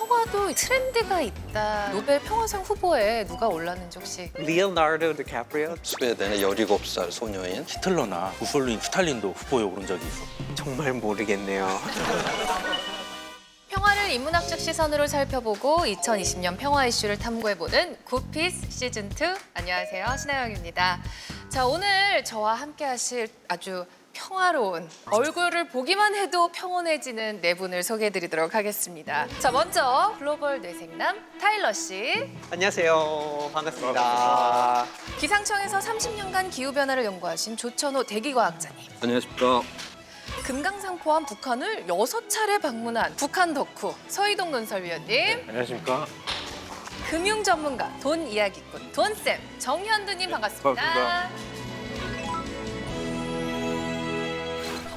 평화도 트렌드가 있다. 노벨 평화상 후보에 누가 올랐는지 혹시? 리오나르도 디카프리오? 스웨덴의 17살 소녀인 히틀러나 무솔리니, 스탈린도 후보에 오른 적이 있어. 정말 모르겠네요. 평화를 인문학적 시선으로 살펴보고 2020년 평화 이슈를 탐구해보는 굿피스 시즌2. 안녕하세요, 신하영입니다. 자, 오늘 저와 함께 하실 아주 평화로운, 얼굴을 보기만 해도 평온해지는 네 분을 소개해드리도록 하겠습니다. 자, 먼저 글로벌 뇌생남 타일러 씨. 안녕하세요. 반갑습니다. 기상청에서 30년간 기후변화를 연구하신 조천호 대기과학자님. 안녕하십니까. 금강산 포함 북한을 6차례 방문한 북한 덕후 서희동 논설위원님. 안녕하십니까. 금융 전문가 돈 이야기꾼 돈쌤 정현두님 반갑습니다. 반갑습니다.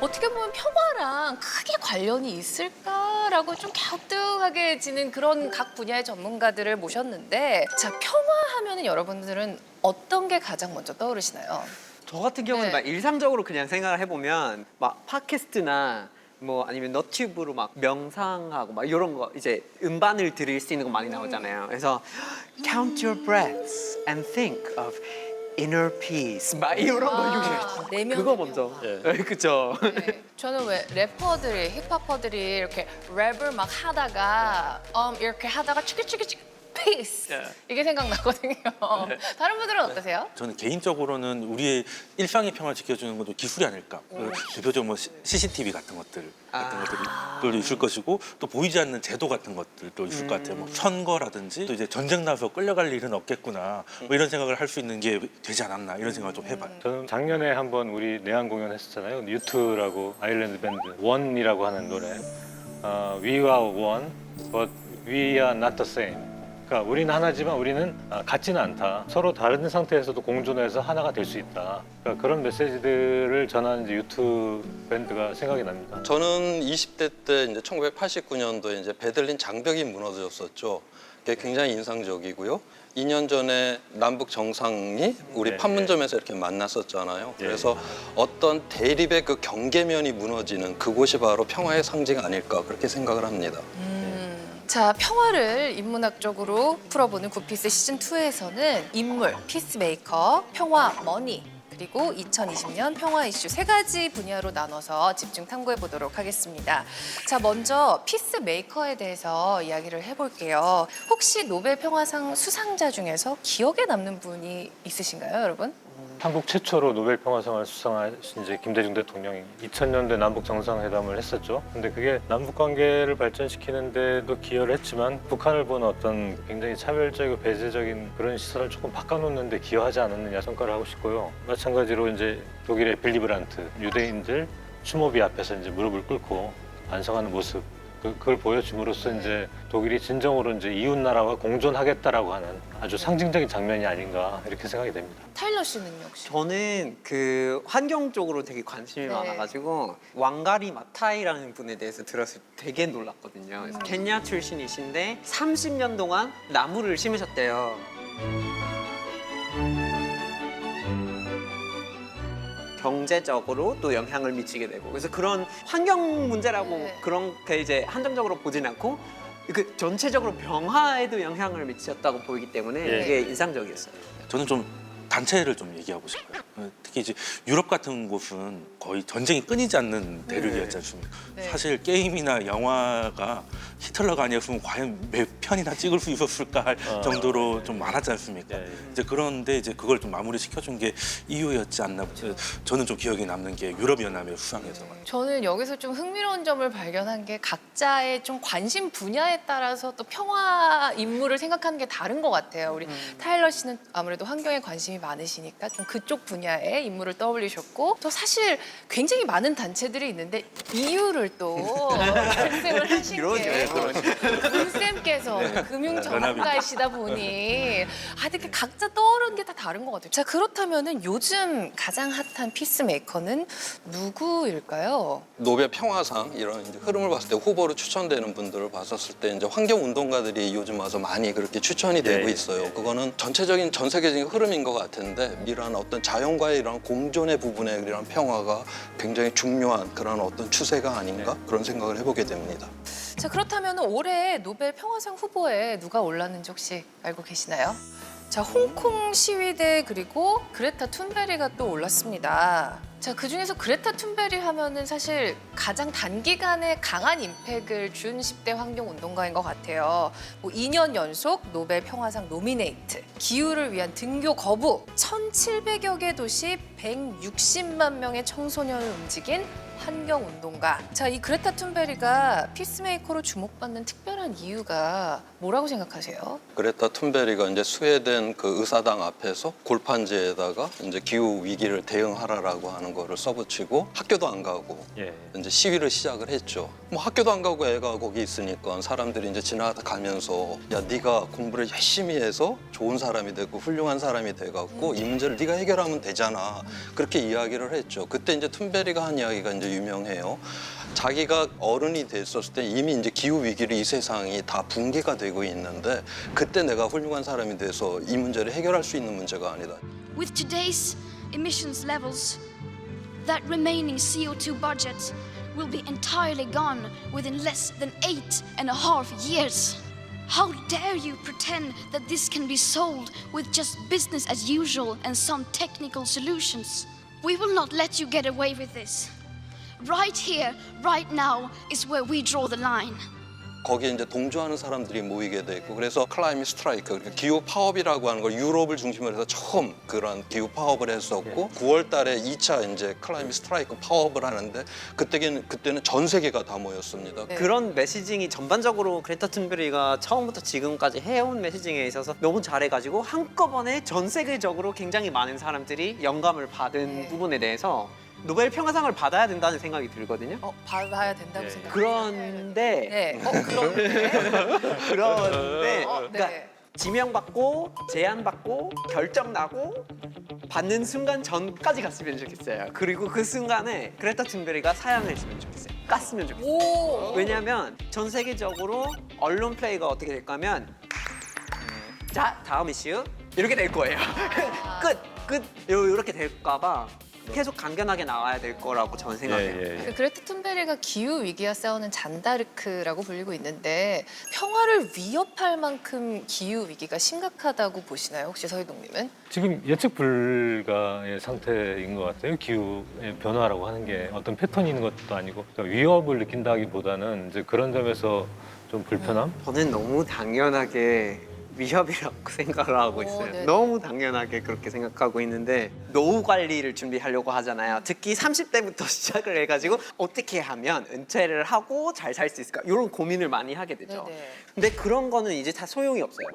어떻게 보면 평화랑 크게 관련이 있을까라고 좀 갸우뚱하게 지는 그런 각 분야의 전문가들을 모셨는데, 자, 평화하면은 여러분들은 어떤 게 가장 먼저 떠오르시나요? 저 같은 경우는 네. 막 일상적으로 그냥 생각을 해보면 막 팟캐스트나 뭐 아니면 너튜브로 막 명상하고 막 이런 거 이제 음반을 들을 수 있는 거 많이 나오잖아요. 그래서 count your breaths and think of inner peace 막 이런 거 요즘 내면 그거 먼저. 그쵸. 네. 저는 왜 래퍼들이 힙합퍼들이 이렇게 랩을 막 하다가 이렇게 하다가 치키치키치키 피스 이게 생각나거든요. 다른 분들은 어떠세요? 저는 개인적으로는 우리의 일상의 평화를 지켜주는 것도 기술이 아닐까. 대표적으로 뭐 CCTV 같은 것들 것들도 있을 것이고, 또 보이지 않는 제도 같은 것들도 있을 것 같아요. 뭐 선거라든지, 또 이제 전쟁 나서 끌려갈 일은 없겠구나, 뭐 이런 생각을 할 수 있는 게 되지 않았나, 이런 생각을 좀 해봐요. 저는 작년에 한번 우리 내한 공연 했었잖아요. 뉴트라고 아일랜드 밴드 원이라고 하는 노래. We are one, but we are not the same. 그러니까 우리는 하나지만 우리는 같지는 않다. 서로 다른 상태에서도 공존해서 하나가 될 수 있다. 그러니까 그런 메시지들을 전하는 이제 유튜브 밴드가 생각이 납니다. 저는 20대 때 이제 1989년도에 이제 베들린 장벽이 무너졌었죠. 그게 굉장히 인상적이고요. 2년 전에 남북 정상이 우리 네, 판문점에서 이렇게 만났었잖아요. 그래서 어떤 대립의 그 경계면이 무너지는 그곳이 바로 평화의 상징 아닐까, 그렇게 생각을 합니다. 자, 평화를 인문학적으로 풀어보는 굿피스 시즌2에서는 인물, 피스메이커, 평화, 머니, 그리고 2020년 평화 이슈 세 가지 분야로 나눠서 집중 탐구해 보도록 하겠습니다. 자, 먼저 피스메이커에 대해서 이야기를 해볼게요. 혹시 노벨 평화상 수상자 중에서 기억에 남는 분이 있으신가요, 여러분? 한국 최초로 노벨 평화상을 수상하신 이제 김대중 대통령이 2000년대 남북 정상회담을 했었죠. 근데 그게 남북 관계를 발전시키는데도 기여를 했지만, 북한을 보는 어떤 굉장히 차별적이고 배제적인 그런 시선을 조금 바꿔놓는데 기여하지 않았느냐 평가를 하고 싶고요. 마찬가지로 이제 독일의 빌리 브란트, 유대인들 추모비 앞에서 이제 무릎을 꿇고 반성하는 모습, 그걸 보여줌으로써 이제 독일이 진정으로 이제 이웃 나라와 공존하겠다라고 하는 아주 상징적인 장면이 아닌가, 이렇게 생각이 됩니다. 타일러 씨는요, 혹시? 저는 그 환경 쪽으로 되게 관심이 네. 많아가지고 왕가리 마타이라는 분에 대해서 들었을 때 되게 놀랐거든요. 그래서 케냐 출신이신데 30년 동안 나무를 심으셨대요. 경제적으로 또 영향을 미치게 되고, 그래서 그런 환경 문제라고 네. 그렇게 이제 한정적으로 보진 않고 그 전체적으로 병화에도 영향을 미쳤다고 보이기 때문에 네. 이게 인상적이었어요. 저는 좀 단체를 좀 얘기하고 싶어요. 특히 이제 유럽 같은 곳은 거의 전쟁이 끊이지 않는 대륙이었지 않습니까? 네. 사실 게임이나 영화가 히틀러가 아니었으면 과연 몇 편이나 찍을 수 있었을까 할 정도로 좀 많았지 않습니까? 네. 이제 그런데 이제 그걸 좀 마무리 시켜준 게 이유였지 않나. 저는 좀 기억에 남는 게 유럽연합의 수상에서. 저는 여기서 좀 흥미로운 점을 발견한 게 각자의 좀 관심 분야에 따라서 또 평화 인물을 생각하는 게 다른 것 같아요. 우리 타일러 씨는 아무래도 환경에 관심이 많으시니까 좀 그쪽 분야의 인물을 떠올리셨고, 또 사실 굉장히 많은 단체들이 있는데 이유를 또 말씀을 하신 게 군쌤께서 금융 전문가이시다 보니 이렇게 각자 떠오르는 게 다 다른 것 같아요. 자, 그렇다면은 요즘 가장 핫한 피스메이커는 누구일까요? 노벨 평화상 이런 이제 흐름을 봤을 때 후보로 추천되는 분들을 봤었을 때 이제 환경 운동가들이 요즘 와서 많이 그렇게 추천이 되고 있어요. 그거는 전체적인 전 세계적인 흐름인 것 같은데, 이러한 어떤 자연과의 이런 공존의 부분에 이런 평화가 굉장히 중요한 그런 어떤 추세가 아닌가, 그런 생각을 해보게 됩니다. 자, 그렇다면 올해 노벨 평화상 후보에 누가 올랐는지 혹시 알고 계시나요? 자, 홍콩 시위대 그리고 그레타 툰베리가 또 올랐습니다. 자, 그중에서 그레타 툰베리 하면은 사실 가장 단기간에 강한 임팩을 준 10대 환경운동가인 것 같아요. 뭐 2년 연속 노벨 평화상 노미네이트, 기후를 위한 등교 거부, 1,700여 개 도시 160만 명의 청소년을 움직인 환경운동가. 자, 이 그레타 툰베리가 피스메이커로 주목받는 특별한 이유가 뭐라고 생각하세요? 그레타 툰베리가 이제 스웨덴 그 의사당 앞에서 골판지에다가 이제 기후 위기를 대응하라라고 하는 거를 써붙이고 학교도 안 가고 예. 이제 시위를 시작을 했죠. 뭐 학교도 안 가고 애가 거기 있으니까 사람들이 이제 지나가면서 야 네가 공부를 열심히 해서 좋은 사람이 되고 훌륭한 사람이 돼갖고 이 문제를 네가 해결하면 되잖아. 그렇게 이야기를 했죠. 그때 이제 툰베리가 한 이야기가 이제 유명해요. 자기가 어른이 됐었을 때 이미 이제 기후 위기를 이 세상이 다 붕괴가 되고 있는데 그때 내가 훌륭한 사람이 돼서 이 문제를 해결할 수 있는 문제가 아니다. With today's emissions levels, that remaining CO2 budget will be entirely gone within less than 8.5 years. How dare you pretend that this can be solved with just business as usual and some technical solutions? We will not let you get away with this. Right here, right now is where we draw the line. 거기에 이제 동조하는 사람들이 모이게 되고 그래서 클라이밋 스트라이크, 그러니까 기후 파업이라고 하는 걸 유럽을 중심으로 해서 처음 그런 기후 파업을 했었고 9월 달에 2차 이제 클라이밋 스트라이크 파업을 하는데 그때는 전 세계가 다 모였습니다. 네. 그런 메시징이 전반적으로 그레타 툰베리가 처음부터 지금까지 해온 메시징에 있어서 너무 잘해가지고 한꺼번에 전 세계적으로 굉장히 많은 사람들이 영감을 받은 네. 부분에 대해서 노벨 평화상을 받아야 된다는 생각이 들거든요. 받아야 된다고 네. 생각해요. 그런데 네. 그런데. 그런데 네. 그러니까 지명받고 제안받고 결정 나고 받는 순간 전까지 갔으면 좋겠어요. 그리고 그 순간에 그레타 툰베리가 사양했으면 좋겠어요. 깠으면 좋겠어요. 오. 왜냐하면 전 세계적으로 언론 플레이가 어떻게 될까 하면 자 다음 이슈 이렇게 될 거예요. 끝 이렇게 될까 봐 계속 강경하게 나와야 될 거라고 저는 생각해요. 그 그레타 툰베리가 기후 위기와 싸우는 잔다르크라고 불리고 있는데 평화를 위협할 만큼 기후 위기가 심각하다고 보시나요? 혹시 서희동님은? 지금 예측 불가의 상태인 것 같아요. 기후의 변화라고 하는 게 어떤 패턴이 있는 것도 아니고 그러니까 위협을 느낀다기보다는 이제 그런 점에서 좀 불편함? 저는 너무 당연하게 위협이라고 생각을 하고 있어요. 네. 너무 당연하게 그렇게 생각하고 있는데 노후 관리를 준비하려고 하잖아요. 특히 30대부터 시작을 해가지고 어떻게 하면 은퇴를 하고 잘 살 수 있을까 이런 고민을 많이 하게 되죠. 네네. 근데 그런 거는 이제 다 소용이 없어요.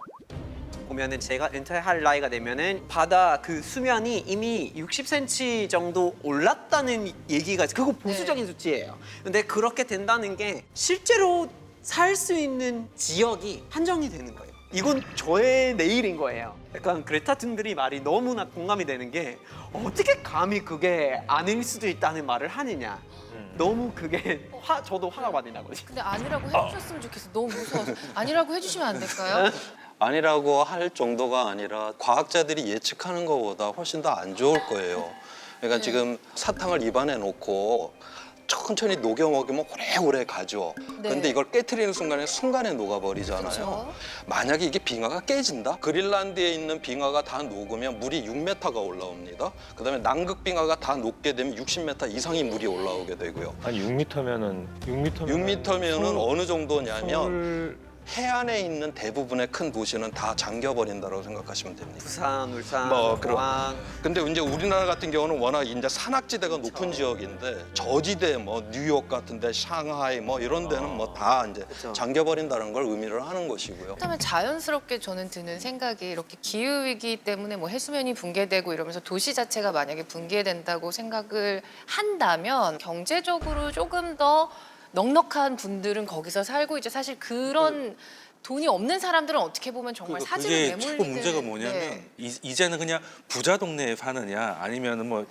보면은 제가 은퇴할 나이가 되면은 바다 그 수면이 이미 60cm 정도 올랐다는 얘기가 그거 보수적인 수치예요. 근데 그렇게 된다는 게 실제로 살 수 있는 지역이 한정이 되는 거예요. 이건 저의 내일인 거예요. 약간 그레타 툰베리 말이 너무나 공감이 되는 게 어떻게 감히 그게 아닐 수도 있다는 말을 하느냐. 너무 그게 저도 화가 많이 나거든요. 근데 아니라고 해주셨으면 좋겠어. 너무 무서워서. 아니라고 해주시면 안 될까요? 아니라고 할 정도가 아니라 과학자들이 예측하는 것보다 훨씬 더 안 좋을 거예요. 그러니까 지금 사탕을 입안에 놓고 천천히 녹여 먹으면 오래오래 가죠. 네. 근데 이걸 깨트리는 순간에 녹아버리잖아요. 그렇죠. 만약에 이게 빙하가 깨진다? 그린란드에 있는 빙하가 다 녹으면 물이 6m가 올라옵니다. 그다음에 남극 빙하가 다 녹게 되면 60m 이상의 물이 올라오게 되고요. 아니 6m면은 6m면은 어느 정도냐면 서울 해안에 있는 대부분의 큰 도시는 다 잠겨버린다고 생각하시면 됩니다. 부산, 울산, 뭐 그런. 포항 근데 이제 우리나라 같은 경우는 워낙 이제 산악지대가 높은 지역인데 저지대 뭐 뉴욕 같은데 샹하이 뭐 이런 데는 뭐 다 이제 그쵸. 잠겨버린다는 걸 의미를 하는 것이고요. 그렇다면 자연스럽게 저는 드는 생각이 이렇게 기후 위기 때문에 뭐 해수면이 붕괴되고 이러면서 도시 자체가 만약에 붕괴된다고 생각을 한다면 경제적으로 조금 더 넉넉한 분들은 거기서 살고 이제 사실 그런 돈이 없는 사람들은 어떻게 보면 정말 사진을 그게 내몰리는 최고 문제가 뭐냐면 네. 이제는 그냥 부자 동네에 사느냐 아니면은 뭐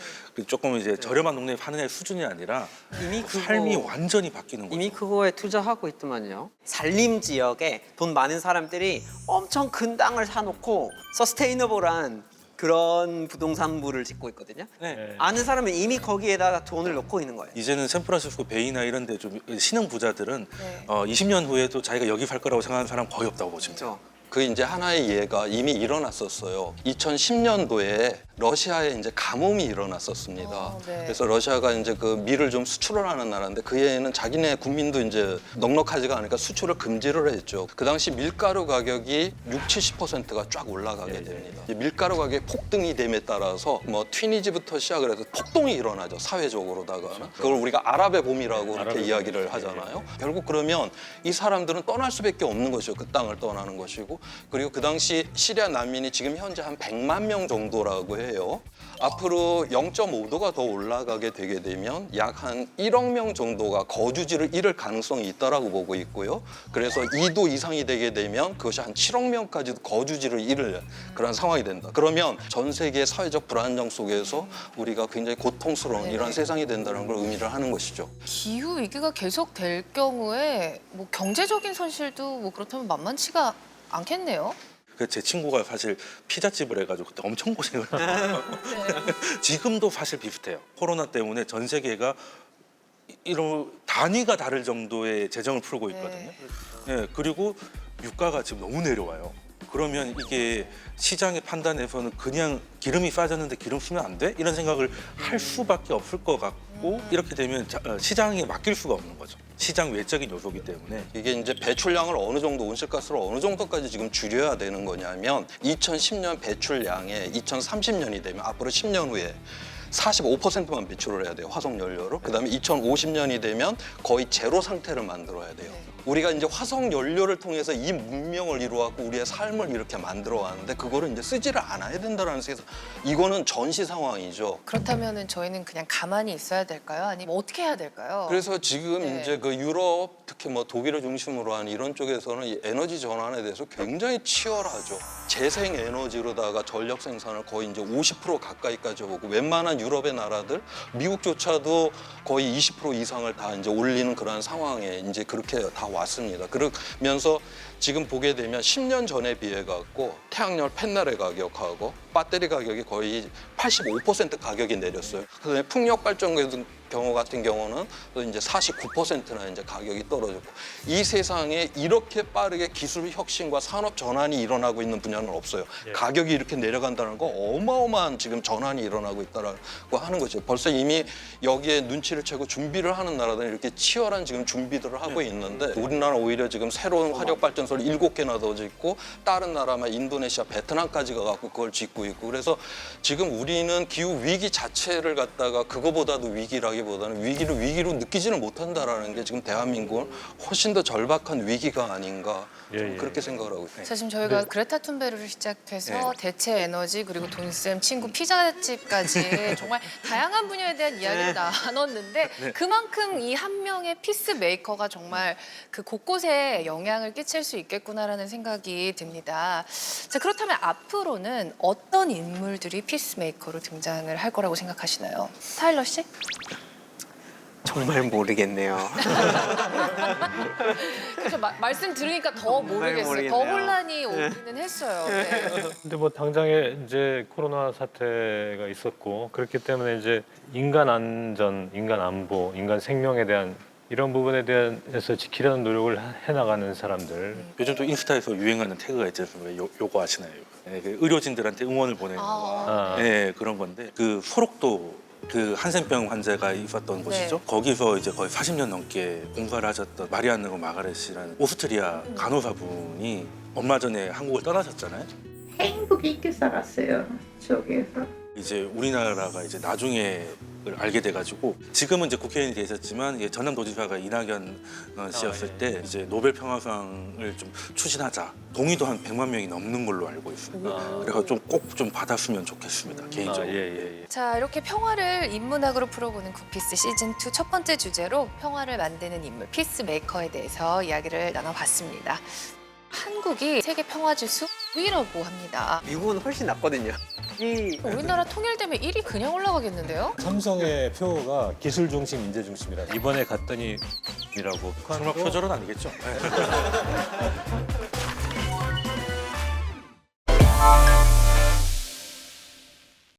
조금 이제 저렴한 동네에 사느냐의 수준이 아니라 이미 그거- 삶이 완전히 바뀌는 거죠. 이미 그거에 투자하고 있더만요. 산림 지역에 돈 많은 사람들이 엄청 큰 땅을 사놓고 서스테이너블한 그런 부동산부를 짓고 있거든요. 네. 아는 사람은 이미 거기에다가 돈을 넣고 있는 거예요. 이제는 샌프란시스코 베이나 이런 데 좀 신흥 부자들은 네. 20년 후에도 자기가 여기 살 거라고 생각하는 사람 거의 없다고 보시면 돼요. 그렇죠. 그 이제 하나의 예가 이미 일어났었어요. 2010년도에 러시아에 이제 가뭄이 일어났었습니다. 네. 그래서 러시아가 이제 그 밀을 좀 수출을 하는 나라인데 그 해에는 자기네 국민도 이제 넉넉하지가 않으니까 수출을 금지를 했죠. 그 당시 밀가루 가격이 70%가 쫙 올라가게 됩니다. 이 밀가루 가격이 폭등이 됨에 따라서 뭐 튀니지부터 시작을 해서 폭동이 일어나죠. 사회적으로다가. 그걸 우리가 아랍의 봄이라고 이렇게 이야기를 하잖아요. 결국 그러면 이 사람들은 떠날 수밖에 없는 것이죠. 그 땅을 떠나는 것이고. 그리고 그 당시 시리아 난민이 지금 현재 한 100만 명 정도라고 해요. 앞으로 0.5도가 더 올라가게 되게 되면 약 한 1억 명 정도가 거주지를 잃을 가능성이 있다라고 보고 있고요. 그래서 2도 이상이 되게 되면 그것이 한 7억 명까지도 거주지를 잃을 그런 상황이 된다. 그러면 전 세계의 사회적 불안정 속에서 우리가 굉장히 고통스러운 이런 세상이 된다는 걸 의미를 하는 것이죠. 기후 위기가 계속될 경우에 뭐 경제적인 손실도 뭐 그렇다면 만만치가 않겠네요. 제 친구가 사실 피자집을 해가지고 그때 엄청 고생을 했어요. 지금도 사실 비슷해요. 코로나 때문에 전 세계가 이런 단위가 다를 정도의 재정을 풀고 있거든요. 네, 그리고 유가가 지금 너무 내려와요. 그러면 이게 시장의 판단에서는 그냥 기름이 싸졌는데 기름 쓰면 안 돼? 이런 생각을 할 수밖에 없을 것 같고 이렇게 되면 시장에 맡길 수가 없는 거죠. 시장 외적인 요소이기 때문에. 이게 이제 배출량을 어느 정도 온실가스를 어느 정도까지 지금 줄여야 되는 거냐면 2010년 배출량에 2030년이 되면 앞으로 10년 후에 45%만 배출을 해야 돼요. 화석 연료로. 그다음에 2050년이 되면 거의 제로 상태를 만들어야 돼요. 우리가 이제 화석 연료를 통해서 이 문명을 이루어갖고 우리의 삶을 이렇게 만들어 왔는데 그거를 이제 쓰지를 않아야 된다는 세상. 이거는 전시 상황이죠. 그렇다면은 저희는 그냥 가만히 있어야 될까요? 아니면 어떻게 해야 될까요? 그래서 지금 네. 이제 그 유럽 특히 뭐 독일을 중심으로 한 이런 쪽에서는 이 에너지 전환에 대해서 굉장히 치열하죠. 재생 에너지로다가 전력 생산을 거의 이제 50% 가까이까지 오고 웬만한 유럽의 나라들 미국조차도 거의 20% 이상을 다 이제 올리는 그런 상황에 이제 그렇게 다 왔습니다. 그러면서 지금 보게 되면 10년 전에 비해 갖고 태양열 팬넬의 가격하고 배터리 가격이 거의 85% 가격이 내렸어요. 그다음에 풍력 발전 경우 같은 경우는 또 이제 49%나 이제 가격이 떨어졌고 이 세상에 이렇게 빠르게 기술 혁신과 산업 전환이 일어나고 있는 분야는 없어요. 가격이 이렇게 내려간다는 거 어마어마한 지금 전환이 일어나고 있다라고 하는 거죠. 벌써 이미 여기에 눈치를 채고 준비를 하는 나라들은 이렇게 치열한 지금 준비들을 하고 있는데 우리나라는 오히려 지금 새로운 화력 발전소를 7개나 더 짓고 다른 나라만 인도네시아, 베트남까지 가갖고 그걸 짓고 있고 그래서 지금 우리는 기후 위기 자체를 갖다가 그거보다도 위기라기보다는 위기를 위기로 느끼지는 못한다라는 게 지금 대한민국은 훨씬 더 절박한 위기가 아닌가 좀 그렇게 생각을 하고 있습니다. 자, 지금 저희가 그레타 툰베르를 시작해서 대체 에너지 그리고 돈쌤 친구 피자집까지 정말 다양한 분야에 대한 이야기를 나눴는데 그만큼 이 한 명의 피스메이커가 정말 그 곳곳에 영향을 끼칠 수 있겠구나라는 생각이 듭니다. 자, 그렇다면 앞으로는 어떤 인물들이 피스메이커로 등장을 할 거라고 생각하시나요? 타일러 씨? 정말 모르겠네요. 그렇죠. 말씀 들으니까 더 모르겠어요. 더 모르겠네요. 혼란이 오기는 했어요. 네. 근데 뭐 당장에 이제 코로나 사태가 있었고 그렇기 때문에 이제 인간 안전, 인간 안보, 인간 생명에 대한 이런 부분에 대해서 지키려는 노력을 해나가는 사람들. 요즘 또 인스타에서 유행하는 태그가 있지 않습니까? 요거 아시나요? 네, 그 의료진들한테 응원을 보내는 거. 네, 그런 건데 그 소록도 그 한센병 환자가 있었던 곳이죠. 거기서 이제 거의 40년 넘게 공부를 하셨던 마리아느 마가렛이라는 오스트리아 간호사분이 얼마 전에 한국을 떠나셨잖아요. 행복이 있게 살았어요. 저기에서. 이제 우리나라가 이제 나중에 알게 돼가지고 지금은 이제 국회의원이 되셨지만 전남도지사가 이낙연 씨였을 때 이제 노벨 평화상을 좀 추진하자 동의도 한 100만 명이 넘는 걸로 알고 있습니다. 그래서 좀 꼭 좀 받았으면 좋겠습니다 개인적으로. 자, 이렇게 평화를 인문학으로 풀어보는 굿피스 시즌2 첫 번째 주제로 평화를 만드는 인물 피스메이커에 대해서 이야기를 나눠봤습니다. 한국이 세계 평화지수 9위라고 합니다. 미국은 훨씬 낫거든요. 우리나라 통일되면 1위 그냥 올라가겠는데요? 삼성의 표가 기술 중심, 인재 중심이라 이번에 갔더니 이라고 정말 표절은 아니겠죠?